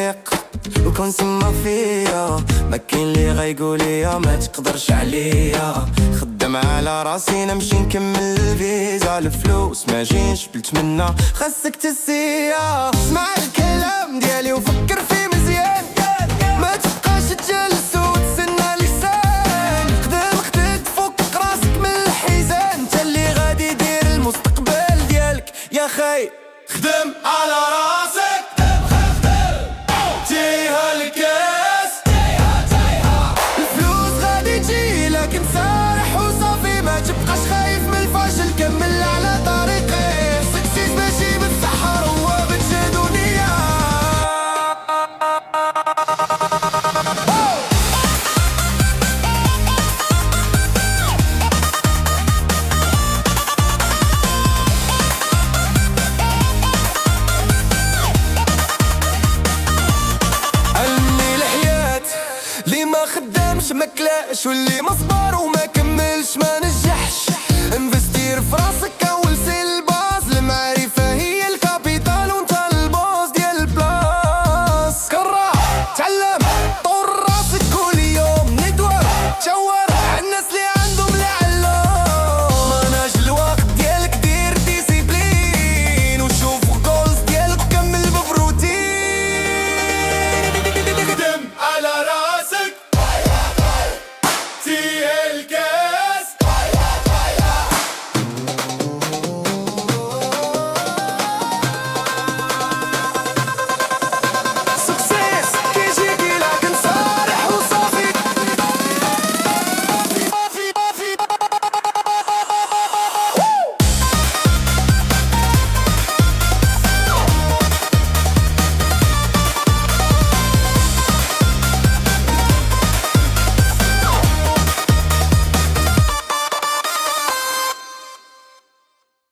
طريق وكنسمى فيا، ما كاين لي غيقوليا ما تقدرش عليا. خدام على راسي نمشي نكمل الفيزا، الفلوس ما جينش بالتمنى خاصك تسيا. اسمع الكلام ديالي وفكر فيه مزيان، ما تبقاش تجلس وتسنى لسان. خدام خدك فك راسك من الحزان، انت اللي غادي دير المستقبل ديالك يا خي. خدم على راسك، تيها الكاس، الفلوس غادي تجي لك انسارح وصافي. ما تبقاش خايف من الفشل، كمل على طريقي. سكسيس ماشي بالسحر هو بجهد ونية. اللي ما خدامش ما كلاش، واللي ما صبر وما كملش ما نجحش. انفستير في راسك